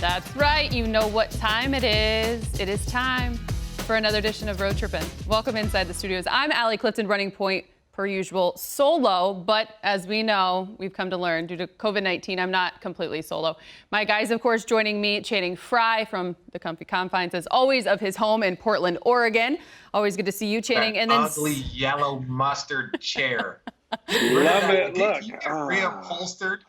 That's right. You know what time it is. It is time for another edition of Road Trippin'. Welcome inside the studios. I'm Allie Clifton, running point per usual, solo, but as we know, we've come to learn due to COVID-19, I'm not completely solo. My guys, of course, joining me, Channing Frye from the comfy confines, as always, of his home in Portland, Oregon. Always good to see you, Channing. That and then ugly yellow mustard chair. Love it. Look, you get reupholstered.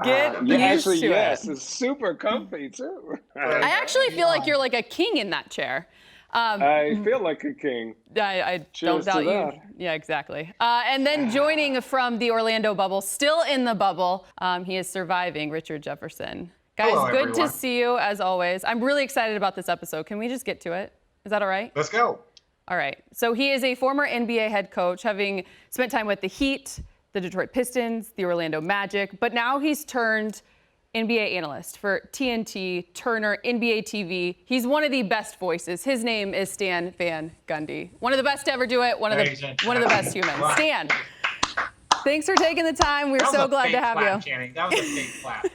Get used actually, to yes, it. it's super comfy too. I actually feel like you're like a king in that chair. I feel like a king. I don't Cheers doubt to you. that. Yeah, exactly. And then joining from the Orlando bubble, still in the bubble, he is surviving, Richard Jefferson. Guys, Hello, good everyone. to see you as always. I'm really excited about this episode. Can we just get to it? Is that all right? Let's go. All right. So he is a former NBA head coach, having spent time with the Heat, the Detroit Pistons, the Orlando Magic, but now he's turned NBA analyst for TNT, Turner, NBA TV. He's one of the best voices. His name is Stan Van Gundy. One of the best to ever do it. One of the best humans. Stan, thanks for taking the time. We're so glad to have you. Channing. That was a fake clap.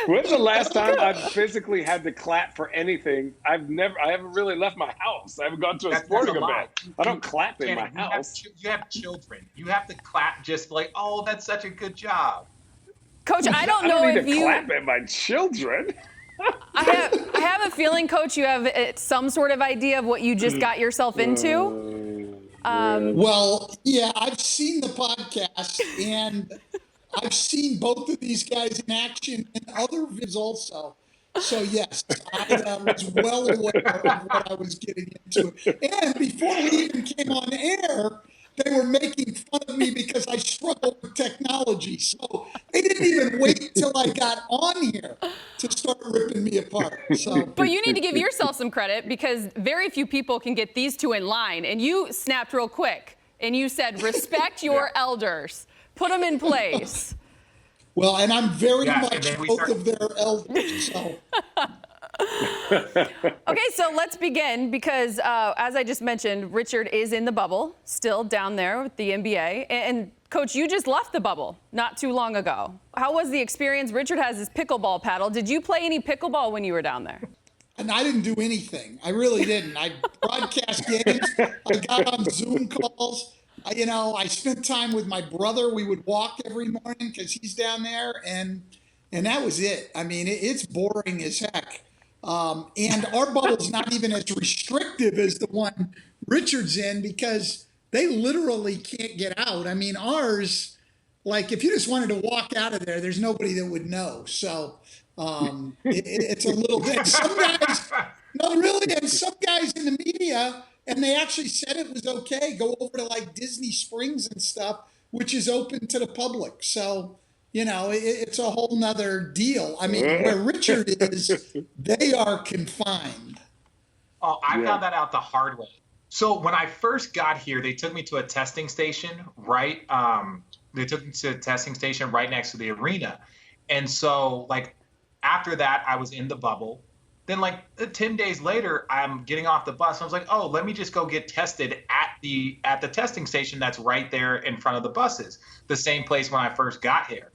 When's the last time I've physically had to clap for anything? I haven't really left my house. I haven't gone to a sporting event. I don't clap in my house. You have children. You have to clap just like, oh, that's such a good job. Coach, I don't know need if to you clap at my children. I have a feeling, Coach, you have some sort of idea of what you just got yourself into. Well, yeah, I've seen the podcast, and I've seen both of these guys in action in other vids also. So, yes, I was well aware of what I was getting into. And before we even came on air, they were making fun of me because I struggle with technology. So they didn't even wait till I got on here to start ripping me apart. So, But you need to give yourself some credit because very few people can get these two in line. And you snapped real quick and you said, respect your elders. Put them in place. well, and I'm very much both of their elders. So. Okay, so let's begin because as I just mentioned, Richard is in the bubble, still down there with the NBA. And Coach, you just left the bubble not too long ago. How was the experience? Richard has his pickleball paddle. Did you play any pickleball when you were down there? And I didn't do anything. I really didn't. I broadcast games. I got on Zoom calls. I spent time with my brother. We would walk every morning because he's down there, and that was it. I mean, it's boring as heck. And our bubble's not even as restrictive as the one Richard's in because they literally can't get out. I mean, ours, like if you just wanted to walk out of there, there's nobody that would know. So it's a little bit. Some guys, no, really, and some guys in the media. And they actually said it was okay. Go over to like Disney Springs and stuff, which is open to the public. So, it's a whole nother deal. I mean, where Richard is, they are confined. Oh, I found that out the hard way. So when I first got here, they took me to a testing station, right? They took me to a testing station right next to the arena. And so like after that, I was in the bubble. Then like 10 days later, I'm getting off the bus. I was like, oh, let me just go get tested at the testing station that's right there in front of the buses, the same place when I first got here.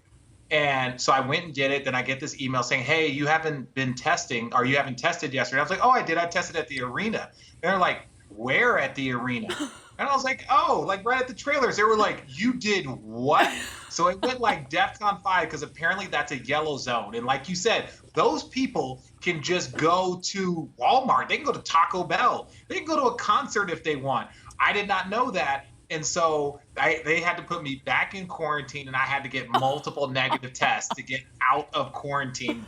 And so I went and did it. Then I get this email saying, hey, you haven't been testing or you haven't tested yesterday. I was like, oh, I did. I tested at the arena. And they're like, where at the arena? And I was like, oh, like right at the trailers. They were like, you did what? So it went like DEFCON 5 because apparently that's a yellow zone. And like you said, those people can just go to Walmart. They can go to Taco Bell. They can go to a concert if they want. I did not know that. And so they had to put me back in quarantine, and I had to get multiple negative tests to get out of quarantine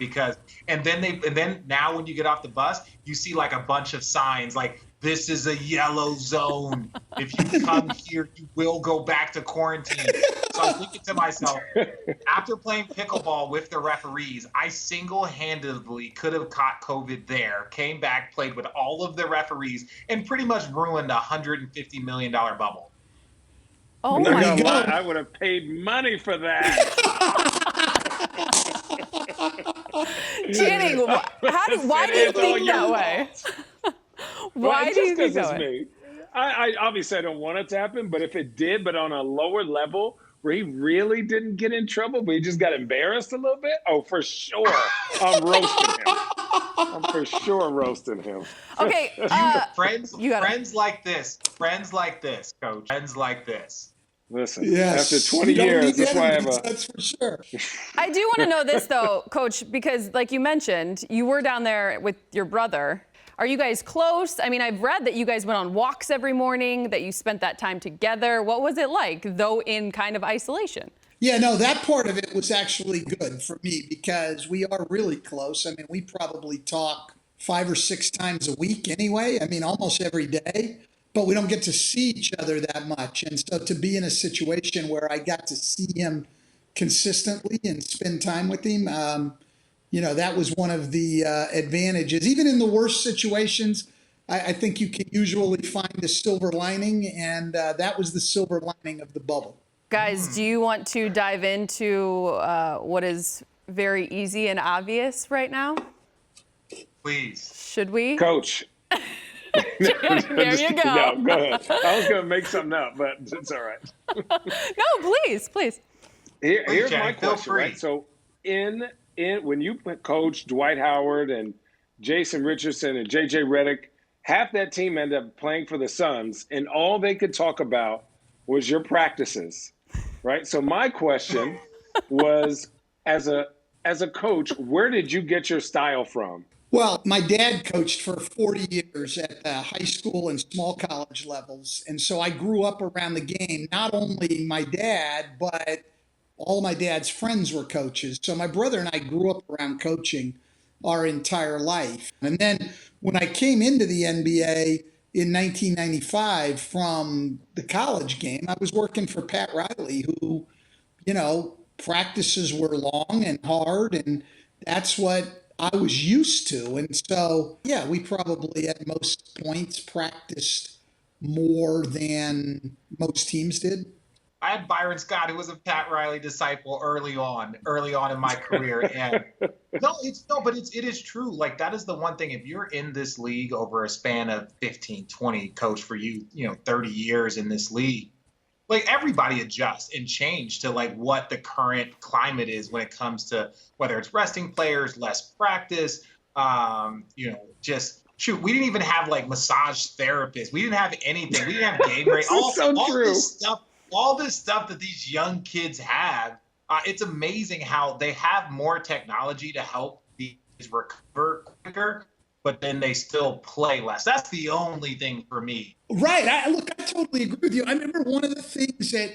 and then now when you get off the bus, you see like a bunch of signs like, this is a yellow zone. If you come here, you will go back to quarantine. So I was thinking to myself, after playing pickleball with the referees, I single-handedly could have caught COVID there, came back, played with all of the referees, and pretty much ruined a $150 million bubble. Oh my God. I would have paid money for that. Channing, why do you think that way? Why do you think that way? I obviously I don't want it to happen, but if it did, but on a lower level where he really didn't get in trouble, but he just got embarrassed a little bit? Oh, for sure. I'm roasting him. I'm for sure roasting him. Okay. Friends like this, coach. Friends like this. Listen, yes, after 20 years, that's why I have a... That's for sure. I do want to know this, though, Coach, because like you mentioned, you were down there with your brother. Are you guys close? I mean, I've read that you guys went on walks every morning, that you spent that time together. What was it like, though in kind of isolation? Yeah, no, that part of it was actually good for me because we are really close. I mean, we probably talk 5 or 6 times a week anyway. I mean, almost every day, but we don't get to see each other that much. And so to be in a situation where I got to see him consistently and spend time with him, that was one of the advantages. Even in the worst situations, I think you can usually find a silver lining, and that was the silver lining of the bubble. Guys, do you want to dive into what is very easy and obvious right now? Please. Should we? Coach. There you go. No, go ahead. I was going to make something up, but it's all right. No, please. Here's Jenny, my question, right? So when you coach Dwight Howard and Jason Richardson and J.J. Redick, half that team ended up playing for the Suns, and all they could talk about was your practices, right? So my question was, as a coach, where did you get your style from? Well, my dad coached for 40 years at the high school and small college levels. And so I grew up around the game. Not only my dad, but all my dad's friends were coaches. So my brother and I grew up around coaching our entire life. And then when I came into the NBA in 1995 from the college game, I was working for Pat Riley, who, practices were long and hard, and that's what I was used to. And so, yeah, we probably at most points practiced more than most teams did. I had Byron Scott, who was a Pat Riley disciple early on in my career. And it is true. Like, that is the one thing. If you're in this league over a span of 15, 20, coach for 30 years in this league, like, everybody adjusts and change to like what the current climate is when it comes to whether it's resting players, less practice, just shoot. We didn't even have like massage therapists. We didn't have anything. We didn't have game rate. All this stuff that these young kids have, it's amazing how they have more technology to help these recover quicker, but then they still play less. That's the only thing for me. Right. I totally agree with you. I remember one of the things that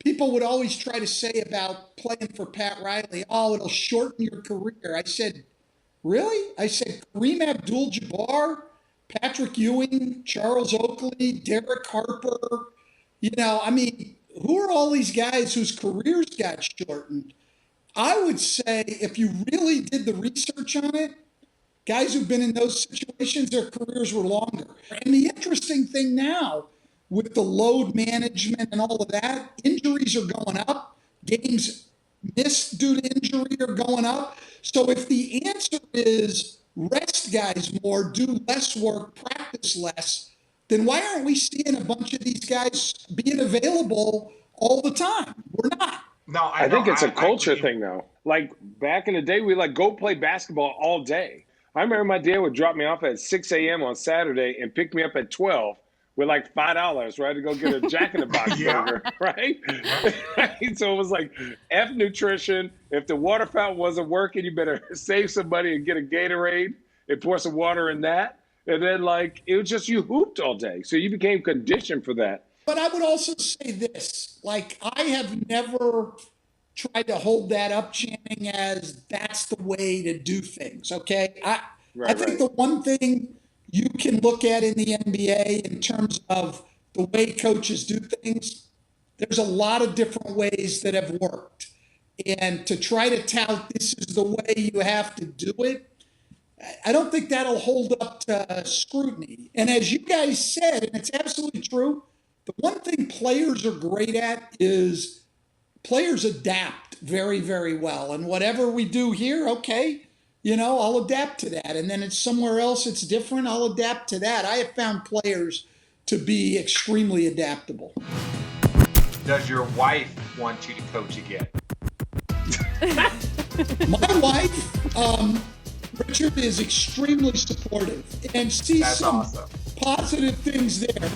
people would always try to say about playing for Pat Riley, it'll shorten your career. I said, really? I said, Kareem Abdul-Jabbar, Patrick Ewing, Charles Oakley, Derek Harper, who are all these guys whose careers got shortened? I would say if you really did the research on it, guys who've been in those situations, their careers were longer. And the interesting thing now with the load management and all of that, injuries are going up. Games missed due to injury are going up. So if the answer is rest guys more, do less work, practice less, then why aren't we seeing a bunch of these guys being available all the time? We're not. No, I think it's a culture thing, though. Like, back in the day, we go play basketball all day. I remember my dad would drop me off at 6 a.m. on Saturday and pick me up at 12 with like $5, right, to go get a Jack in the Box burger, right? So it was like F nutrition. If the water fountain wasn't working, you better save some money and get a Gatorade and pour some water in that. And then, it was just you hooped all day. So you became conditioned for that. But I would also say this, I have never tried to hold that up, Channing, as that's the way to do things, okay? I think the one thing you can look at in the NBA in terms of the way coaches do things, there's a lot of different ways that have worked. And to try to tout this is the way you have to do it, I don't think that'll hold up to scrutiny. And as you guys said, and it's absolutely true, the one thing players are great at is players adapt very, very well. And whatever we do here, okay, I'll adapt to that. And then it's somewhere else it's different, I'll adapt to that. I have found players to be extremely adaptable. Does your wife want you to coach again? My wife, Richard, is extremely supportive and sees That's some awesome. positive things there.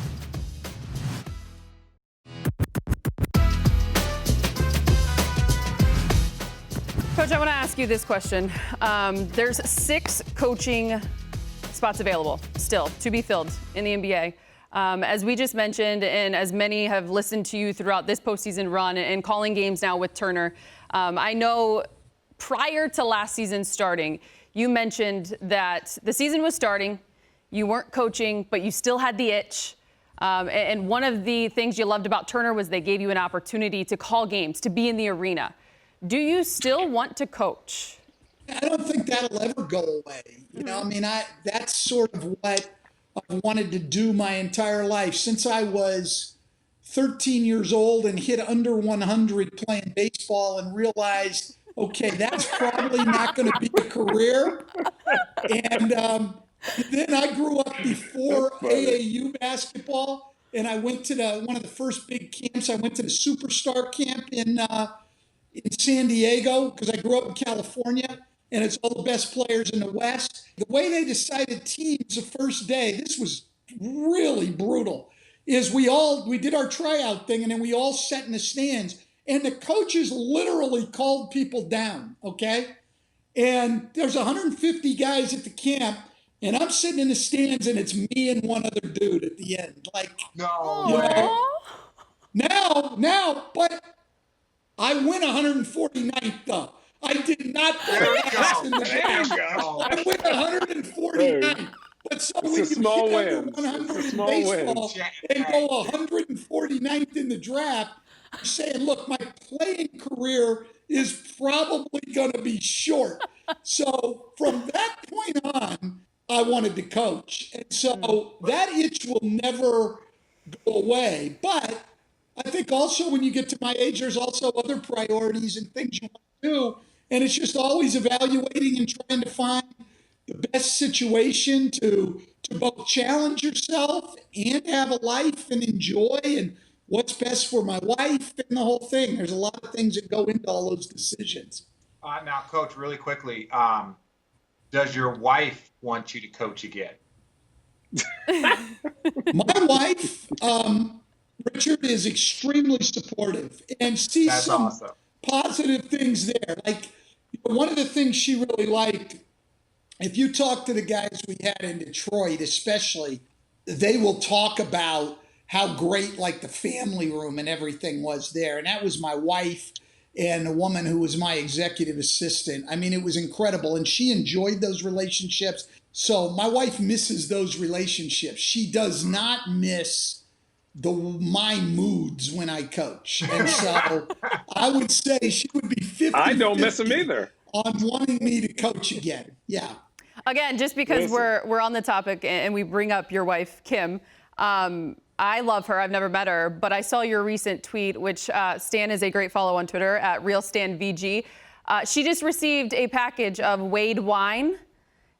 Coach, I want to ask you this question. There's 6 coaching spots available still to be filled in the NBA. As we just mentioned, and as many have listened to you throughout this postseason run and calling games now with Turner, I know prior to last season starting, you mentioned that the season was starting, you weren't coaching, but you still had the itch. And one of the things you loved about Turner was they gave you an opportunity to call games, to be in the arena. Do you still want to coach? I don't think that'll ever go away. You know, I mean, that's sort of what I've wanted to do my entire life since I was 13 years old and hit under 100 playing baseball and realized, okay, that's probably not going to be a career. And then I grew up before AAU basketball, and I went to one of the first big camps. I went to the Superstar camp in San Diego because I grew up in California, and it's all the best players in the West. The way they decided teams the first day, this was really brutal, is we did our tryout thing, and then we all sat in the stands, and the coaches literally called people down, okay? And there's 150 guys at the camp, and I'm sitting in the stands, and it's me and one other dude at the end. Like, No you way. know, now, but I win 149th though. I did not There you pass in go. the There game. you go. I win 149th. But so when you hit small under win. 100 It's a in small baseball win. and go 149th in the draft, you're saying, look, my playing career is probably going to be short. So from that point on, I wanted to coach. And so that itch will never go away. But I think also when you get to my age, there's also other priorities and things you want to do. And it's just always evaluating and trying to find the best situation to both challenge yourself and have a life and enjoy and what's best for my wife and the whole thing. There's a lot of things that go into all those decisions. Now, Coach, really quickly, does your wife want you to coach again? My wife, Richard, is extremely supportive and sees That's some awesome. positive things there. Like, one of the things she really liked, if you talk to the guys we had in Detroit, especially, they will talk about how great like the family room and everything was there. And that was my wife and a woman who was my executive assistant. I mean, it was incredible. And she enjoyed those relationships. So my wife misses those relationships. She does not miss my moods when I coach. And so I would say she would be 50. I don't miss them either. On wanting me to coach again. Yeah. Again, just because we're on the topic and we bring up your wife, Kim, I love her. I've never met her, but I saw your recent tweet, which Stan is a great follow on Twitter at RealStanVG. She just received a package of Wade wine.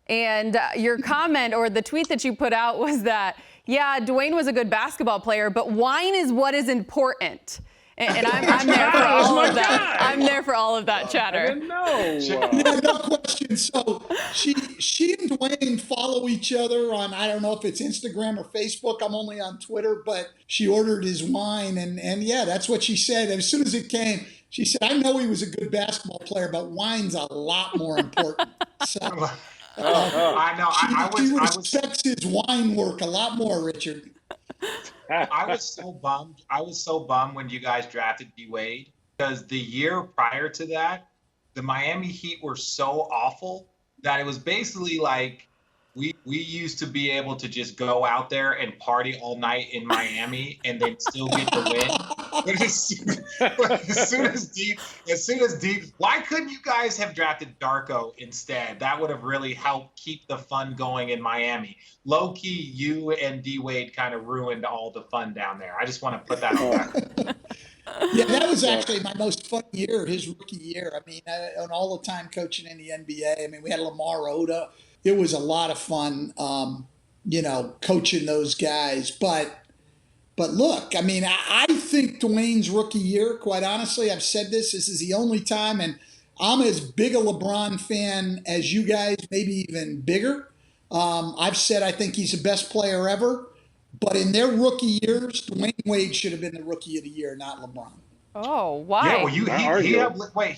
And your comment or the tweet that you put out was that, yeah, Dwayne was a good basketball player, but wine is what is important. And I'm there for all of that. I'm there for all of that chatter. I didn't know. Yeah, no question. So she and Dwayne follow each other on, I don't know if it's Instagram or Facebook. I'm only on Twitter, but she ordered his wine. And yeah, that's what she said. As soon as it came, she said, I know he was a good basketball player, but wine's a lot more important. So I know. She respects his wine work a lot more, Richard. I was so bummed. I was so bummed when you guys drafted D Wade because the year prior to that, the Miami Heat were so awful that it was basically like we used to be able to just go out there and party all night in Miami and then still get the win. But as soon as deep, why couldn't you guys have drafted Darko instead? That would have really helped keep the fun going in Miami. Low key, you and D Wade kind of ruined all the fun down there. I just want to put that on record. Yeah, that was actually my most fun year, his rookie year. I mean, on all the time coaching in the NBA. I mean, we had Lamar Odom. It was a lot of fun, coaching those guys. But But look, I mean, I think Dwayne's rookie year, quite honestly, I've said this is the only time, and I'm as big a LeBron fan as you guys, maybe even bigger. I've said I think he's the best player ever. But in their rookie years, Dwayne Wade should have been the rookie of the year, not LeBron. Oh, why? Yeah, well,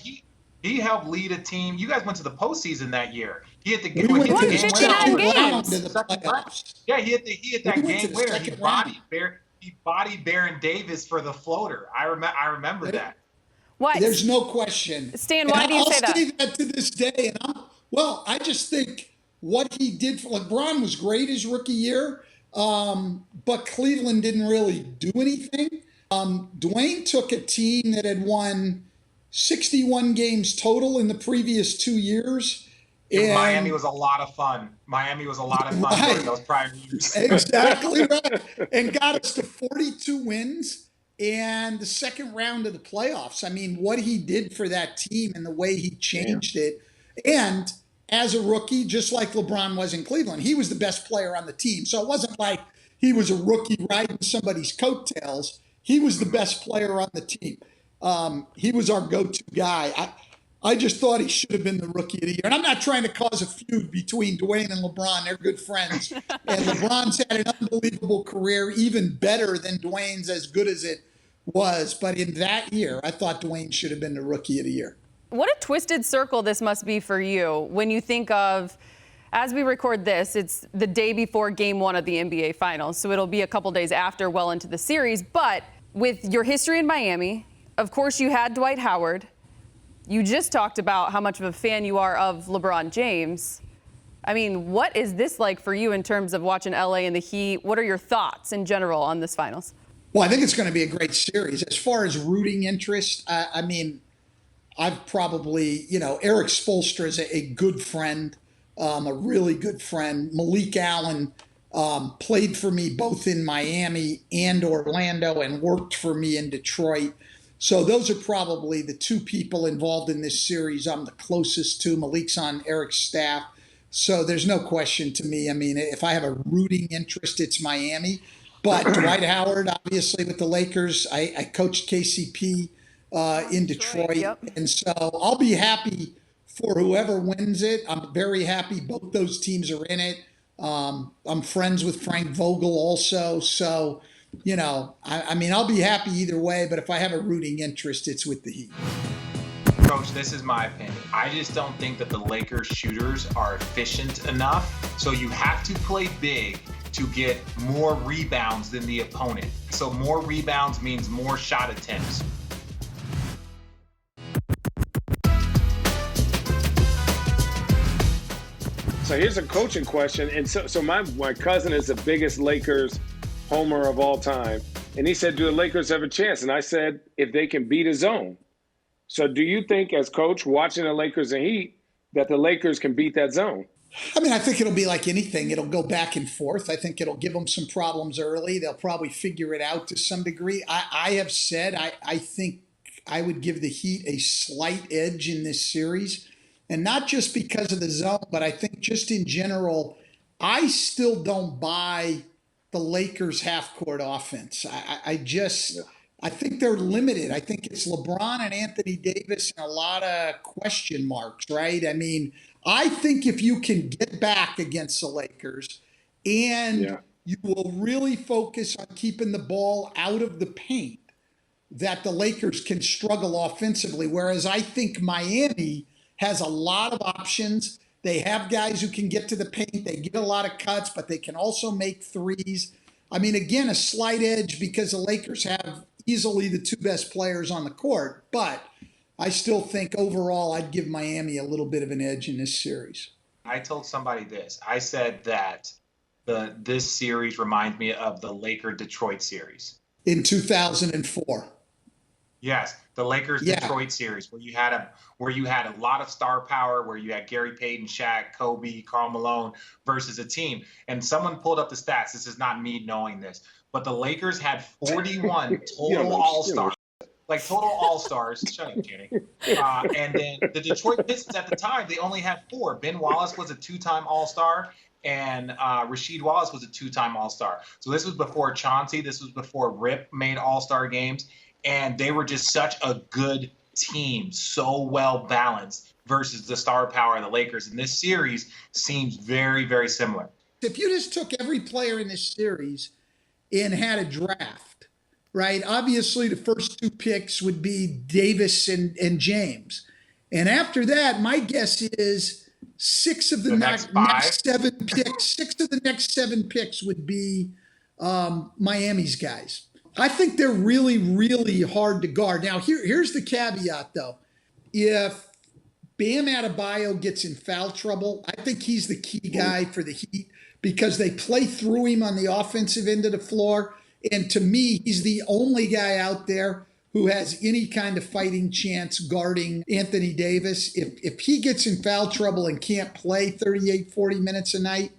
he helped lead a team. You guys went to the postseason that year. He hit the game. We went to the 59 second games. round of the playoffs. Yeah, he hit that We went to game the winner. second round. He bodied Baron Davis for the floater. I remember that. What? There's no question. Stan, why do you say that? I'll say that to this day. And I just think what he did for LeBron was great his rookie year, but Cleveland didn't really do anything. Dwayne took a team that had won 61 games total in the previous 2 years. And Miami was a lot of fun. During those prior years. Exactly right. And got us to 42 wins and the second round of the playoffs. I mean, what he did for that team and the way he changed it. And as a rookie, just like LeBron was in Cleveland, he was the best player on the team. So it wasn't like he was a rookie riding somebody's coattails. He was the best player on the team. He was our go-to guy. I just thought he should have been the rookie of the year. And I'm not trying to cause a feud between Dwayne and LeBron. They're good friends. And LeBron's had an unbelievable career, even better than Dwayne's, as good as it was. But in that year, I thought Dwayne should have been the rookie of the year. What a twisted circle this must be for you when you think of, as we record this, it's the day before game one of the NBA Finals. So it'll be a couple days after, well into the series. But with your history in Miami, of course, you had Dwight Howard. You just talked about how much of a fan you are of LeBron James. I mean, what is this like for you in terms of watching LA and the Heat? What are your thoughts in general on this finals? Well, I think it's going to be a great series. As far as rooting interest, I mean, I've probably, Eric Spoelstra is a good friend, a really good friend. Malik Allen played for me both in Miami and Orlando and worked for me in Detroit. So those are probably the two people involved in this series I'm the closest to. Malik's on Eric's staff. So there's no question to me. I mean, if I have a rooting interest, it's Miami. But Dwight Howard, obviously, with the Lakers, I coached KCP in Detroit. Yep. And so I'll be happy for whoever wins it. I'm very happy both those teams are in it. I'm friends with Frank Vogel also. So, I mean, I'll be happy either way, but if I have a rooting interest, it's with the Heat. Coach, this is my opinion. I just don't think that the Lakers shooters are efficient enough. So you have to play big to get more rebounds than the opponent. So more rebounds means more shot attempts. So here's a coaching question. And so my cousin is the biggest Lakers homer of all time. And he said, do the Lakers have a chance? And I said, if they can beat a zone. So do you think, as coach, watching the Lakers and Heat, that the Lakers can beat that zone? I mean, I think it'll be like anything. It'll go back and forth. I think it'll give them some problems early. They'll probably figure it out to some degree. I have said I think I would give the Heat a slight edge in this series. And not just because of the zone, but I think just in general, I still don't buy the Lakers half-court offense. I think they're limited. I think it's LeBron and Anthony Davis and a lot of question marks, right? I mean, I think if you can get back against the Lakers and you will really focus on keeping the ball out of the paint, that the Lakers can struggle offensively. Whereas I think Miami has a lot of options. They have guys who can get to the paint. They get a lot of cuts, but they can also make threes. I mean, again, a slight edge because the Lakers have easily the two best players on the court. But I still think overall I'd give Miami a little bit of an edge in this series. I told somebody this. I said that this series reminds me of the Laker-Detroit series. In 2004. Yes, the Lakers-Detroit series where you had a lot of star power, where you had Gary Payton, Shaq, Kobe, Karl Malone versus a team. And someone pulled up the stats. This is not me knowing this, but the Lakers had 41 total All-Stars. Like total All-Stars. Shut up, Kenny. And then the Detroit Pistons at the time, they only had 4. Ben Wallace was a 2-time All-Star. and Rasheed Wallace was a 2-time All-Star. So this was before Chauncey. This was before Rip made All-Star games. And they were just such a good team, so well balanced versus the star power of the Lakers. And this series seems very, very similar. If you just took every player in this series and had a draft, right? Obviously, the first 2 picks would be Davis and James. And after that, my guess is 6 of the next 7 picks, 6 of the next 7 picks would be Miami's guys. I think they're really, really hard to guard. Now, here's the caveat, though. If Bam Adebayo gets in foul trouble, I think he's the key guy for the Heat because they play through him on the offensive end of the floor. And to me, he's the only guy out there who has any kind of fighting chance guarding Anthony Davis. If he gets in foul trouble and can't play 38, 40 minutes a night,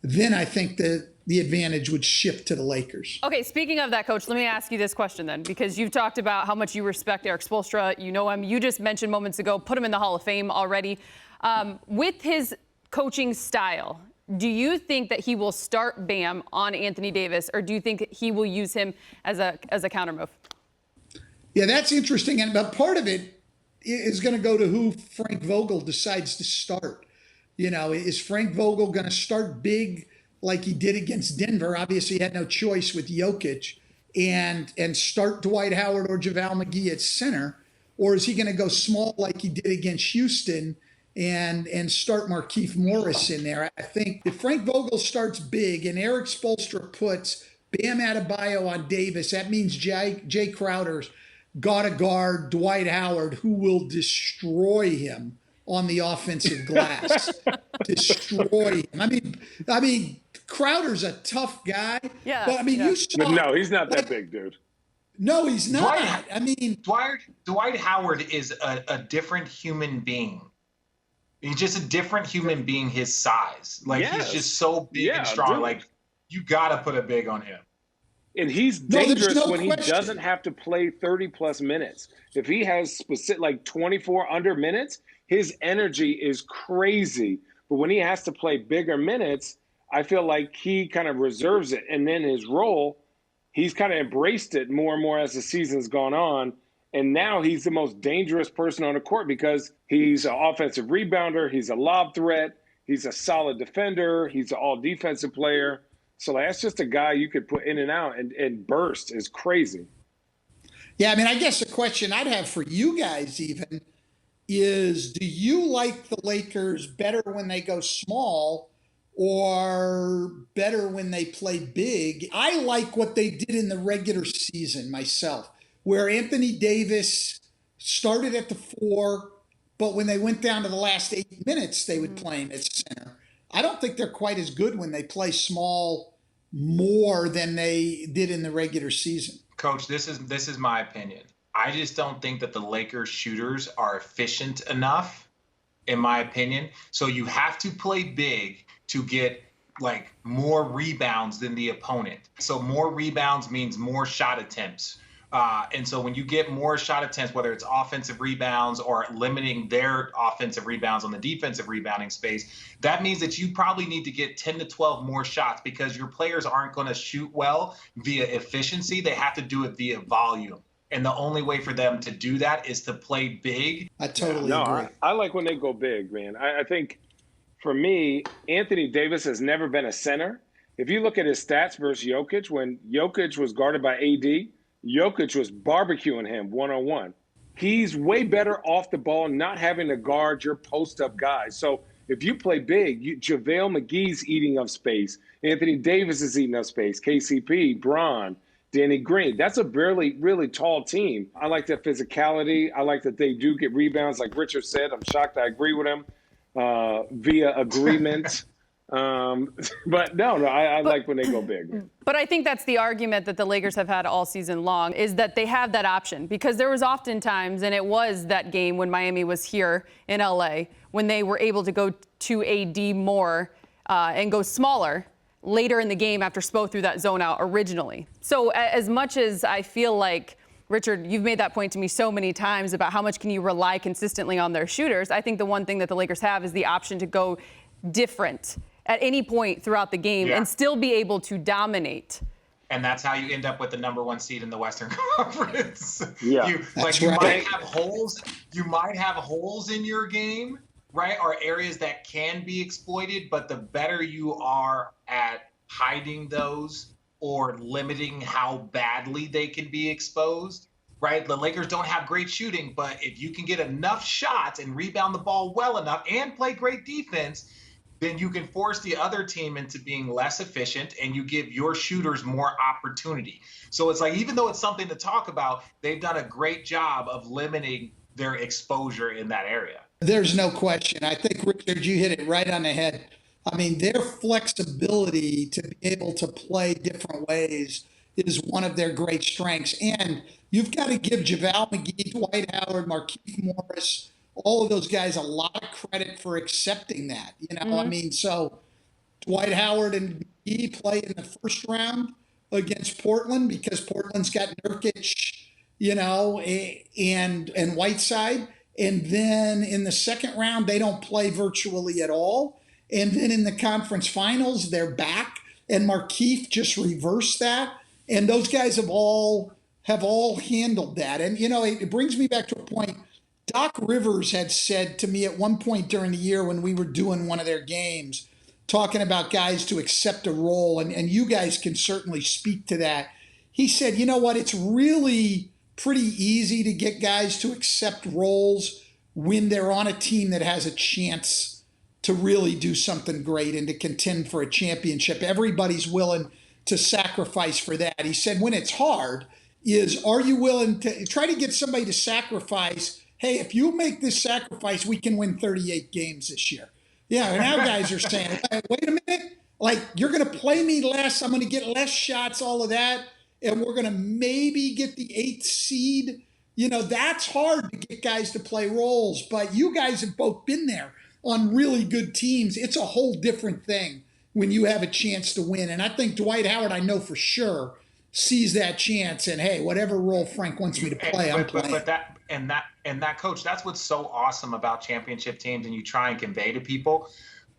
then I think the advantage would shift to the Lakers. Okay, speaking of that, Coach, let me ask you this question then, because you've talked about how much you respect Eric Spoelstra. You know him. You just mentioned moments ago, put him in the Hall of Fame already. With his coaching style, do you think that he will start Bam on Anthony Davis, or do you think he will use him as a counter move? Yeah, that's interesting. But part of it is going to go to who Frank Vogel decides to start. You know, is Frank Vogel going to start big like he did against Denver? Obviously, he had no choice with Jokic, and start Dwight Howard or JaVale McGee at center, or is he going to go small like he did against Houston and start Markieff Morris in there? I think if Frank Vogel starts big and Eric Spoelstra puts Bam Adebayo on Davis, that means Jay Crowder's got to guard Dwight Howard, who will destroy him on the offensive glass. Destroy him. I mean, Crowder's a tough guy. Yeah. But I mean, you saw. But no, he's not that big, dude. No, he's not. Dwight Howard is a different human being. He's just a different human being his size. Like, he's just so big and strong. Dude. Like, you got to put a big on him. And he's dangerous when he doesn't have to play 30-plus minutes. If he has specific, like 24 under minutes, his energy is crazy. But when he has to play bigger minutes, I feel like he kind of reserves it. And then his role, he's kind of embraced it more and more as the season's gone on. And now he's the most dangerous person on the court because he's an offensive rebounder. He's a lob threat. He's a solid defender. He's an all-defensive player. So that's just a guy you could put in and out and burst is crazy. Yeah, I mean, I guess the question I'd have for you guys even is, do you like the Lakers better when they go small or better when they play big? I like what they did in the regular season myself, where Anthony Davis started at the 4, but when they went down to the last 8 minutes, they would play him at center. I don't think they're quite as good when they play small more than they did in the regular season. Coach, this is my opinion. I just don't think that the Lakers shooters are efficient enough, in my opinion. So you have to play big to get like more rebounds than the opponent. So more rebounds means more shot attempts. And so when you get more shot attempts, whether it's offensive rebounds or limiting their offensive rebounds on the defensive rebounding space, that means that you probably need to get 10 to 12 more shots because your players aren't going to shoot well via efficiency. They have to do it via volume. And the only way for them to do that is to play big. I totally agree. I like when they go big, man. I think for me, Anthony Davis has never been a center. If you look at his stats versus Jokic, when Jokic was guarded by AD, Jokic was barbecuing him one-on-one. He's way better off the ball, not having to guard your post-up guys. So if you play big, JaVale McGee's eating up space. Anthony Davis is eating up space. KCP, Bron, Danny Green. That's a really tall team. I like that physicality. I like that they do get rebounds. Like Richard said, I'm shocked I agree with him via agreement. But no, I like when they go big. But I think that's the argument that the Lakers have had all season long, is that they have that option, because there was often times, and it was that game when Miami was here in LA, when they were able to go to AD more and go smaller later in the game after Spo threw that zone out originally. So as much as I feel like, Richard, you've made that point to me so many times about how much can you rely consistently on their shooters, I think the one thing that the Lakers have is the option to go different at any point throughout the game and still be able to dominate. And that's how you end up with the #1 seed in the Western Conference. Yeah, you might have holes. You might have holes in your game, right? Or areas that can be exploited. But the better you are at hiding those or limiting how badly they can be exposed, right? The Lakers don't have great shooting, but if you can get enough shots and rebound the ball well enough and play great defense, then you can force the other team into being less efficient and you give your shooters more opportunity. So it's like, even though it's something to talk about, they've done a great job of limiting their exposure in that area. There's no question. I think, Richard, you hit it right on the head. I mean, their flexibility to be able to play different ways is one of their great strengths. And you've got to give JaVale McGee, Dwight Howard, Markieff Morris, all of those guys a lot of credit for accepting that. I mean, so Dwight Howard and McGee play in the first round against Portland because Portland's got Nurkic, and Whiteside. And then in the second round, they don't play virtually at all. And then in the conference finals, they're back. And Markieff just reversed that. And those guys have all handled that. And, it brings me back to a point. Doc Rivers had said to me at one point during the year when we were doing one of their games, talking about guys to accept a role, and you guys can certainly speak to that. He said, you know what, it's really pretty easy to get guys to accept roles when they're on a team that has a chance to really do something great and to contend for a championship. Everybody's willing to sacrifice for that. He said, when it's hard, are you willing to try to get somebody to sacrifice? Hey, if you make this sacrifice, we can win 38 games this year. Yeah, and now guys are saying, wait a minute, like, you're going to play me less, I'm going to get less shots, all of that, and we're going to maybe get the 8th seed. That's hard to get guys to play roles, but you guys have both been there on really good teams. It's a whole different thing when you have a chance to win. And I think Dwight Howard, I know for sure, sees that chance and, hey, whatever role Frank wants me to play, I'm playing. But that coach, that's what's so awesome about championship teams, and you try and convey to people.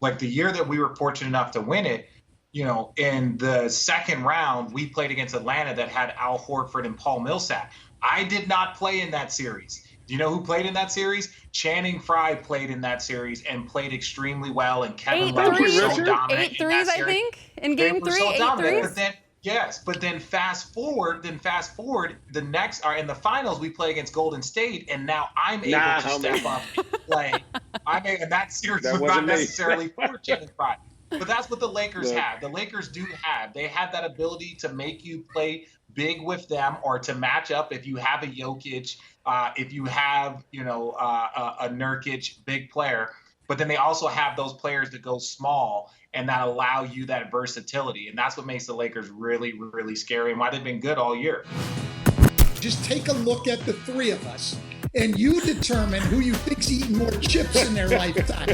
Like the year that we were fortunate enough to win it, in the second round, we played against Atlanta that had Al Horford and Paul Millsap. I did not play in that series. Do you know who played in that series? Channing Frye played in that series and played extremely well, and Kevin Love was so dominant. 8 threes, I think, in game 3. 8 threes. Yes, but then fast forward, the next in the finals we play against Golden State, and now I'm able to step up. And that series was not necessarily for Channing Frye. But that's what the Lakers have. The Lakers do have. They have that ability to make you play big with them, or to match up if you have a Jokic, if you have a Nurkic, big player. But then they also have those players that go small and that allow you that versatility. And that's what makes the Lakers really, really scary and why they've been good all year. Just take a look at the three of us and you determine who you think's eaten more chips in their lifetime.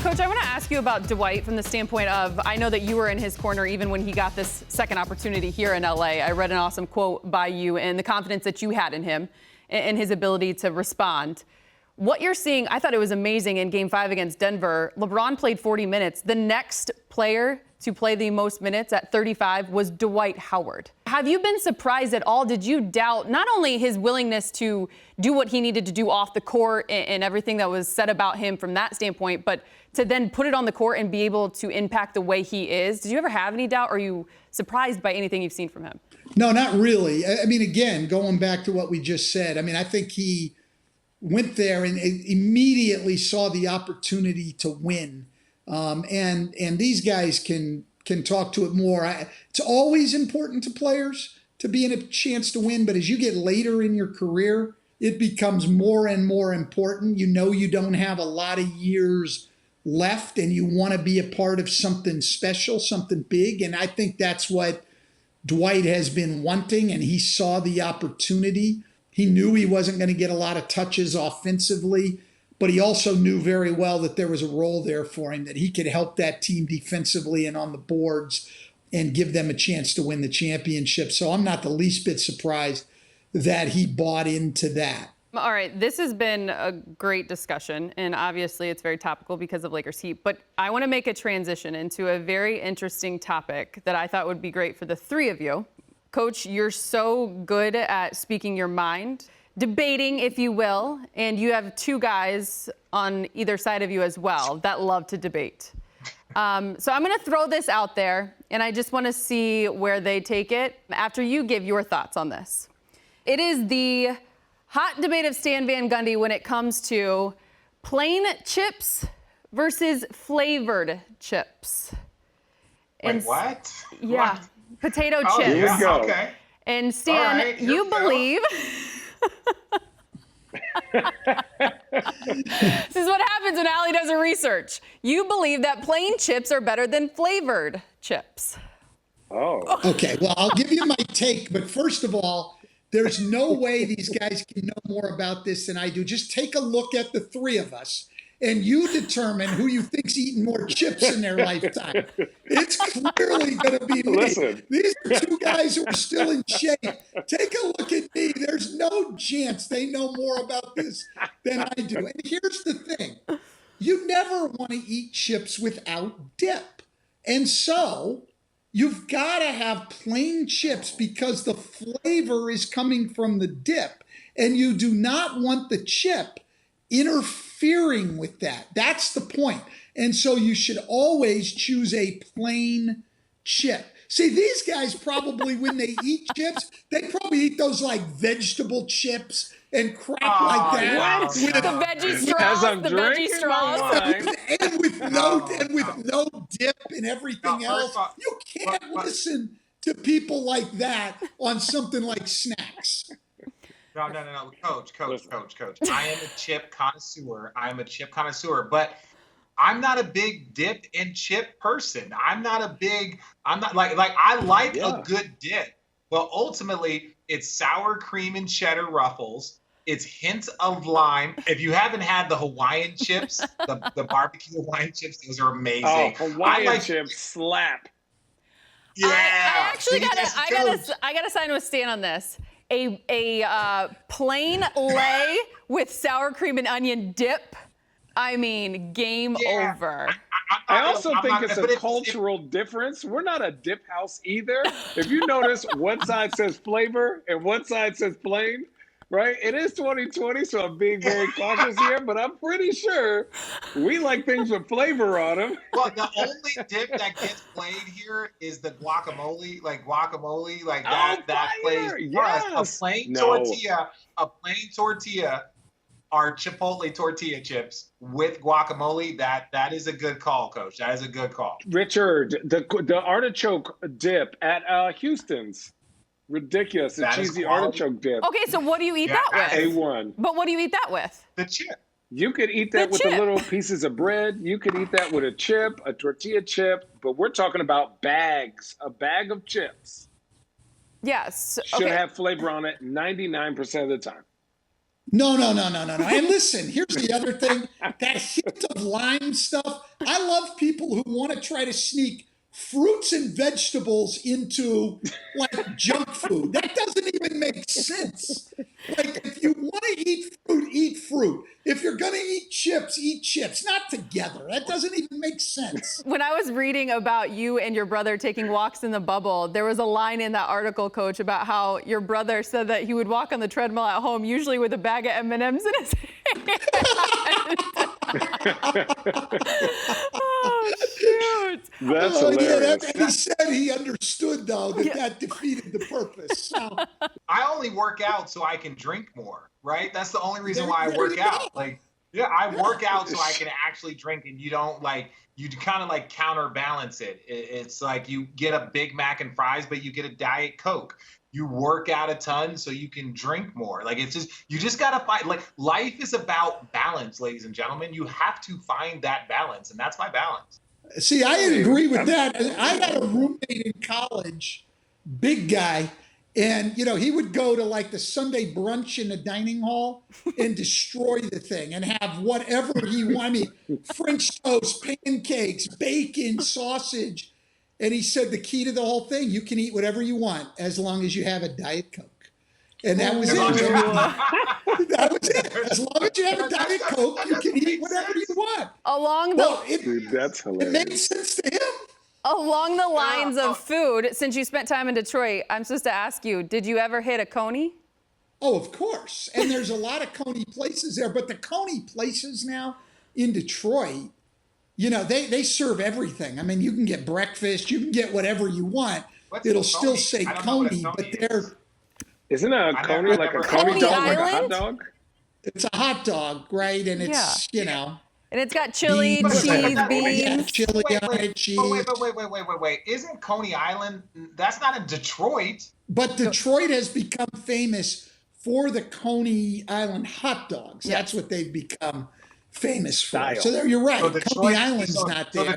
Coach, I want to ask you about Dwight from the standpoint of, I know that you were in his corner even when he got this second opportunity here in LA. I read an awesome quote by you and the confidence that you had in him and his ability to respond. What you're seeing, I thought it was amazing in Game 5 against Denver. LeBron played 40 minutes. The next player to play the most minutes at 35 was Dwight Howard. Have you been surprised at all? Did you doubt not only his willingness to do what he needed to do off the court and everything that was said about him from that standpoint, but to then put it on the court and be able to impact the way he is? Did you ever have any doubt? Or are you surprised by anything you've seen from him? No, not really. I mean, again, going back to what we just said, I mean, I think he went there and immediately saw the opportunity to win. And these guys can talk to it more. It's always important to players to be in a chance to win, but as you get later in your career, it becomes more and more important. You know you don't have a lot of years left and you want to be a part of something special, something big. And I think that's what Dwight has been wanting, and he saw the opportunity. He knew he wasn't going to get a lot of touches offensively, but he also knew very well that there was a role there for him, that he could help that team defensively and on the boards and give them a chance to win the championship. So I'm not the least bit surprised that he bought into that. All right, this has been a great discussion, and obviously it's very topical because of Lakers Heat, but I want to make a transition into a very interesting topic that I thought would be great for the three of you. Coach, you're so good at speaking your mind, debating, if you will, and you have two guys on either side of you as well that love to debate. So I'm going to throw this out there, and I just want to see where they take it after you give your thoughts on this. It is the hot debate of Stan Van Gundy when it comes to plain chips versus flavored chips. Wait, what? Yeah, What? potato Oh, chips. Here we go. Okay. And Stan, All right, here you we go. believe this is what happens when Allie does her research. You believe that plain chips are better than flavored chips. Oh. Okay, well, I'll give you my take, but first of all, there's no way these guys can know more about this than I do. Just take a look at the three of us, and you determine who you think's eaten more chips in their lifetime. It's clearly going to be me. Listen. These are two guys who are still in shape. Take a look at me. There's no chance they know more about this than I do. And here's the thing. You never want to eat chips without dip. And so you've got to have plain chips because the flavor is coming from the dip. And you do not want the chip interfering with that. That's the point. And so you should always choose a plain chip. See, these guys probably, when they eat chips, they probably eat those like vegetable chips and crap like that. wow. With- The veggie As straws, I'm the veggie drinking straws. my wine. and with no dip and everything No, else. first off, You can't but- listen to people like that on something like snacks. No, coach. I am a chip connoisseur. But I'm not a big dip and chip person. I'm not like I like a good dip. But ultimately, it's sour cream and cheddar ruffles. It's hints of lime. If you haven't had the Hawaiian chips, the barbecue Hawaiian chips, those are amazing. Oh, Hawaiian I like, chips slap. Yeah. I actually See, I gotta sign with Stan on this. A plain lay with sour cream and onion dip. I mean, game over. I also think it's a cultural difference. We're not a dip house either. If you notice, one side says flavor and one side says plain, right? It is 2020, so I'm being very cautious here, but I'm pretty sure we like things with flavor on them. Well, the only dip that gets played here is the guacamole, like that plays. Yes. A plain tortilla, are Chipotle tortilla chips with guacamole. That is a good call, Coach. That is a good call. Richard, the artichoke dip at Houston's. Ridiculous. The cheesy artichoke dip. Okay, so what do you eat that with? A1. But what do you eat that with? The chip. You could eat that with the little pieces of bread. You could eat that with a chip, a tortilla chip. But we're talking about bags. A bag of chips Yes. should have flavor on it 99% of the time. No. And listen, here's the other thing. That hint of lime stuff. I love people who want to try to sneak fruits and vegetables into like junk food. That doesn't even make sense. Like, if you want to eat fruit. If you're going to eat chips, not together. That doesn't even make sense. When I was reading about you and your brother taking walks in the bubble, there was a line in that article, Coach, about how your brother said that he would walk on the treadmill at home, usually with a bag of M&Ms in his hand. Oh, shoot. That's hilarious. And he said he understood, though, that defeated the purpose. So. I only work out so I can drink more, right? That's the only reason why I There work you go. out. I work out so I can actually drink, and you kind of like counterbalance it. It's like you get a Big Mac and fries, but you get a Diet Coke. You work out a ton so you can drink more. You just got to find, life is about balance, ladies and gentlemen. You have to find that balance, and that's my balance. See, I agree with that. I had a roommate in college, big guy, and he would go to like the Sunday brunch in the dining hall and destroy the thing and have whatever he wanted. French toast, pancakes, bacon, sausage. And he said the key to the whole thing, you can eat whatever you want as long as you have a Diet Coke. And that was it. That was it. As long as you have a Diet Coke, you can eat whatever you want. Dude, that's hilarious. It made sense to him. Along the lines of food, since you spent time in Detroit, I'm supposed to ask you, did you ever hit a Coney? Oh, of course. And there's a lot of Coney places there. But the Coney places now in Detroit, you know, they serve everything. I mean, you can get breakfast, you can get whatever you want. It'll still say Coney, but they're... Isn't a Coney like a Coney dog, like a hot dog? It's a hot dog, right? And it's, you know... And it's got chili, cheese, beans. Yeah, chili on it, cheese. Wait. Isn't Coney Island, that's not in Detroit. But Detroit has become famous for the Coney Island hot dogs. Yes. That's what they've become famous for. Style. So there, you're right. So Detroit, Coney Island's not there.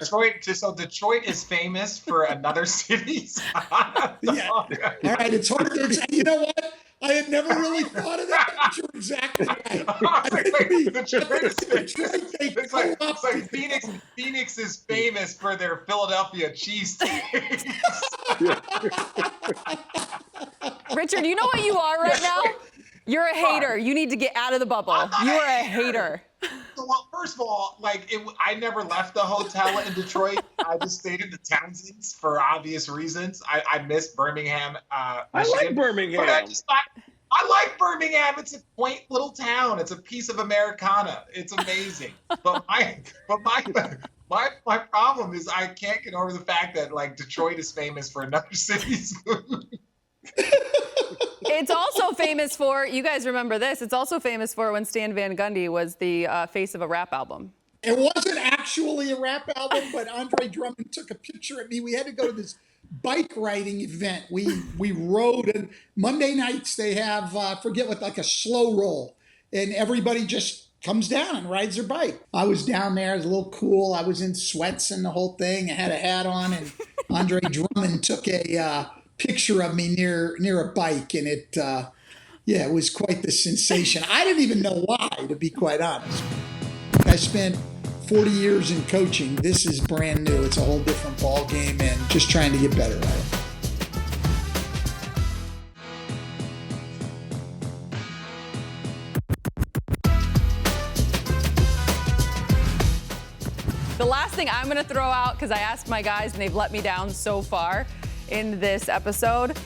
So Detroit is famous for another city's hot dog. Yeah. All right, it's hard to... You know what? I had never really thought of that, but you're exactly right. It's like Phoenix is famous for their Philadelphia cheesesteaks. Richard, you know what you are right now? You're a hater. You need to get out of the bubble. You are a hater. Well, first of all, I never left the hotel in Detroit. I just stayed in the Townsends for obvious reasons. I miss Birmingham. I like Birmingham. But I like Birmingham. It's a quaint little town. It's a piece of Americana. It's amazing. But my problem is I can't get over the fact that Detroit is famous for another city's food. It's also famous for, you guys remember this, it's also famous for when Stan Van Gundy was the face of a rap album. It wasn't actually a rap album, but Andre Drummond took a picture of me. We had to go to this bike riding event. We rode, and Monday nights they have, forget what, like a slow roll. And everybody just comes down and rides their bike. I was down there, it was a little cool. I was in sweats and the whole thing. I had a hat on, and Andre Drummond took a picture of me near a bike, and it was quite the sensation. I didn't even know why, to be quite honest. I spent 40 years in coaching. This is brand new. It's a whole different ball game, and just trying to get better at it. The last thing I'm going to throw out, because I asked my guys and they've let me down so far in this episode,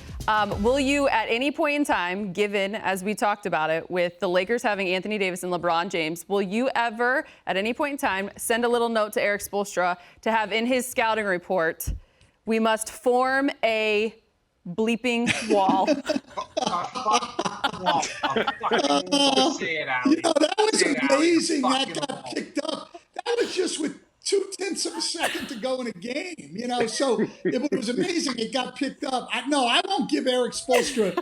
will you at any point in time, given, as we talked about it, with the Lakers having Anthony Davis and LeBron James, will you ever, at any point in time, send a little note to Eric Spoelstra to have in his scouting report, we must form a bleeping wall? That was amazing. That got picked up. That was just with 0.2 of a second to go in a game, so it was amazing. It got picked up. I won't give Eric Spoelstra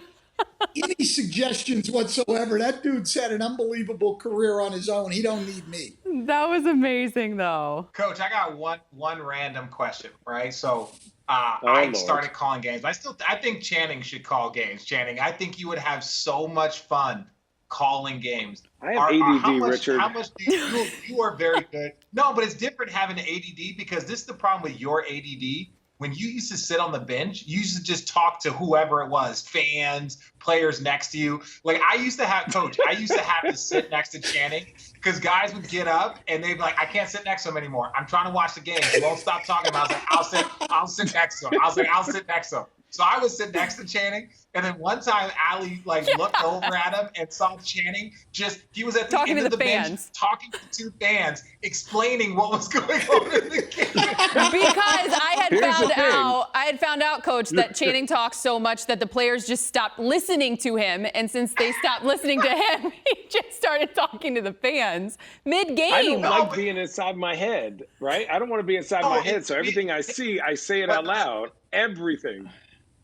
any suggestions whatsoever. That dude's had an unbelievable career on his own. He don't need me. That was amazing, though. Coach, I got one random question, right? So I started calling games. I think Channing should call games. Channing, I think you would have so much fun calling games. I have ADD, Richard. How much do you are very good. No, but it's different having ADD, because this is the problem with your ADD. When you used to sit on the bench, you used to just talk to whoever it was, fans, players next to you. I used to have to sit next to Channing, because guys would get up and they'd be like, I can't sit next to him anymore. I'm trying to watch the game. He won't stop talking. I was like, I'll sit next to him. I'll sit next to him. So I would sit next to Channing, and then one time Allie looked over at him and saw Channing he was at the end of the bench talking to two fans, explaining what was going on in the game. Because I had found out, Coach, that Channing talks so much that the players just stopped listening to him, and since they stopped listening to him, he just started talking to the fans mid-game. I don't like being inside my head, right? I don't want to be inside my head, so everything I see, I say it out loud. Everything.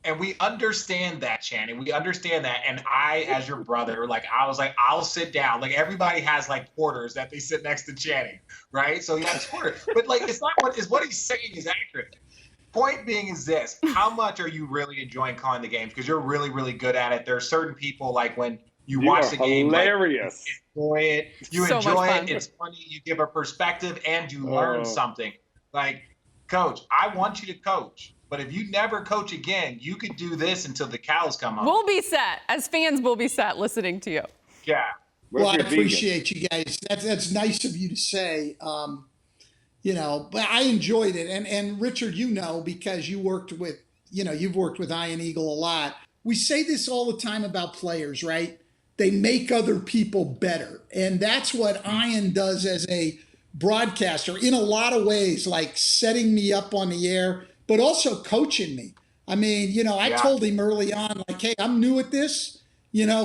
And we understand that, Channing. We understand that. And I, as your brother, I was like, I'll sit down. Everybody has quarters that they sit next to Channing, right? So he has quarters. But it's not what he's saying is accurate. Point being is this: how much are you really enjoying calling the games? Because you're really, really good at it. There are certain people when you watch the game, hilarious. You enjoy it. You so enjoy it. It's funny. You give a perspective and you learn something. Coach, I want you to coach. But if you never coach again, you could do this until the cows come home. We'll be set. As fans, we'll be set listening to you. Yeah. Well, I appreciate you guys. That's nice of you to say. But I enjoyed it. And Richard, because you've worked with Ian Eagle a lot. We say this all the time about players, right? They make other people better. And that's what Ian does as a broadcaster in a lot of ways, like setting me up on the air, but also coaching me. I mean, I told him early on, like, hey, I'm new at this,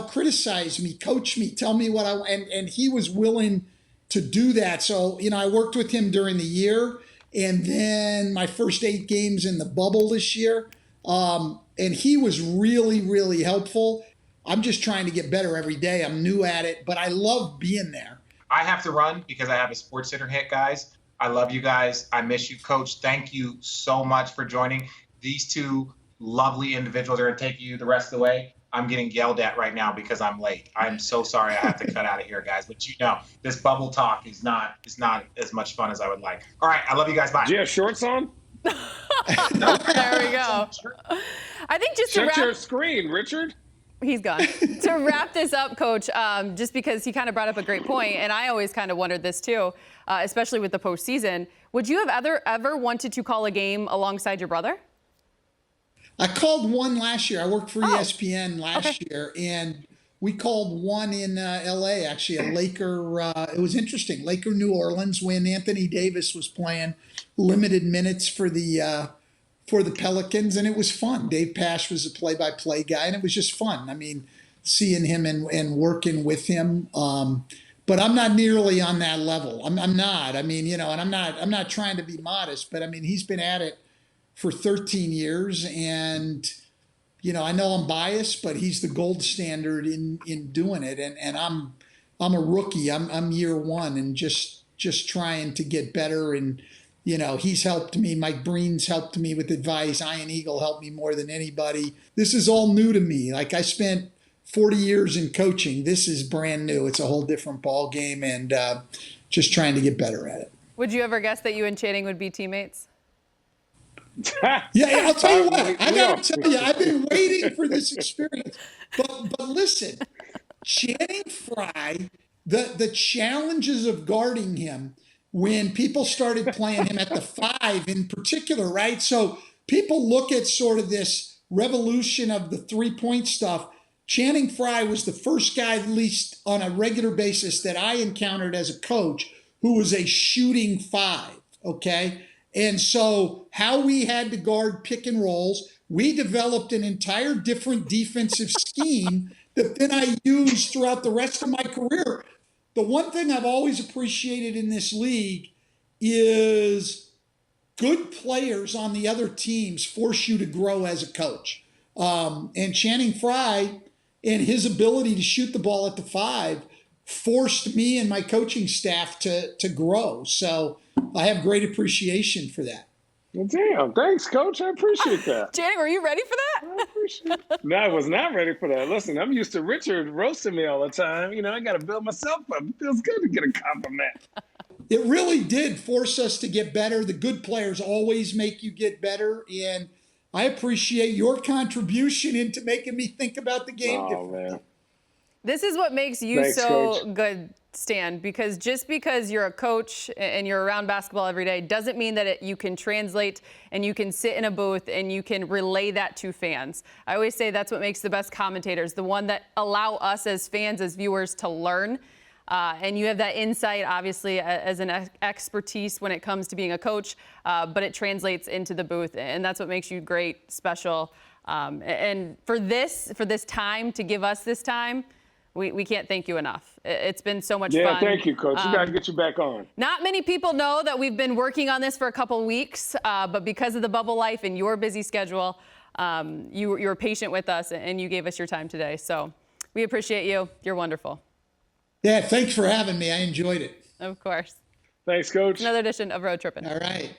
criticize me, coach me, tell me what and he was willing to do that. So, I worked with him during the year and then my first 8 games in the bubble this year. And he was really, really helpful. I'm just trying to get better every day. I'm new at it, but I love being there. I have to run because I have a Sports Center hit, guys. I love you guys. I miss you, Coach. Thank you so much for joining. These two lovely individuals are going to take you the rest of the way. I'm getting yelled at right now because I'm late. I'm so sorry I have to cut out of here, guys. But this bubble talk is not as much fun as I would like. All right, I love you guys. Bye. Do you have shorts on? There we go. I think just to Shut wrap your screen, Richard. He's gone. To wrap this up, Coach, just because he kind of brought up a great point, and I always kind of wondered this too, especially with the postseason. Would you have ever wanted to call a game alongside your brother? I called one last year. I worked for ESPN last year, and we called one in L.A. Actually, a Laker. It was interesting. Laker New Orleans when Anthony Davis was playing limited minutes for the Pelicans, and it was fun. Dave Pasch was a play-by-play guy, and it was just fun. I mean, seeing him and working with him. But I'm not nearly on that level. I'm not. I mean, and I'm not trying to be modest, but I mean, he's been at it for 13 years, and I know I'm biased, but he's the gold standard in doing it. And I'm a rookie. I'm year one, and just trying to get better. And he's helped me. Mike Breen's helped me with advice. Ian Eagle helped me more than anybody. This is all new to me. Like, I spent 40 years in coaching. This is brand new. It's a whole different ball game, and just trying to get better at it. Would you ever guess that you and Channing would be teammates? Yeah, I'll tell you what. I got to tell you, I've been waiting for this experience. But listen, Channing Frye, the challenges of guarding him when people started playing him at the 5 in particular, right? So people look at sort of this revolution of the 3-point stuff. Channing Frye was the first guy, at least on a regular basis, that I encountered as a coach who was a shooting 5, okay? And so how we had to guard pick and rolls, we developed an entire different defensive scheme that then I used throughout the rest of my career. The one thing I've always appreciated in this league is good players on the other teams force you to grow as a coach. And Channing Frye and his ability to shoot the ball at the 5 forced me and my coaching staff to grow. So I have great appreciation for that. Well, damn, thanks, Coach. I appreciate that. Channing, were you ready for that? I appreciate it. No, I was not ready for that. Listen, I'm used to Richard roasting me all the time. I got to build myself up. It feels good to get a compliment. It really did force us to get better. The good players always make you get better. And I appreciate your contribution into making me think about the game differently. Man. This is what makes you Thanks, so Coach. good, Stan, because just because you're a coach and you're around basketball every day doesn't mean that you can translate and you can sit in a booth and you can relay that to fans. I always say that's what makes the best commentators, the one that allow us as fans, as viewers, to learn. And you have that insight, obviously, as an expertise when it comes to being a coach, but it translates into the booth, and that's what makes you great, special. And for this time, to give us this time, we can't thank you enough. It's been so much fun. Yeah, thank you, Coach. We got to get you back on. Not many people know that we've been working on this for a couple weeks, but because of the bubble life and your busy schedule, you were patient with us and you gave us your time today. So we appreciate you. You're wonderful. Yeah, thanks for having me. I enjoyed it. Of course. Thanks, Coach. Another edition of Road Trippin'. All right.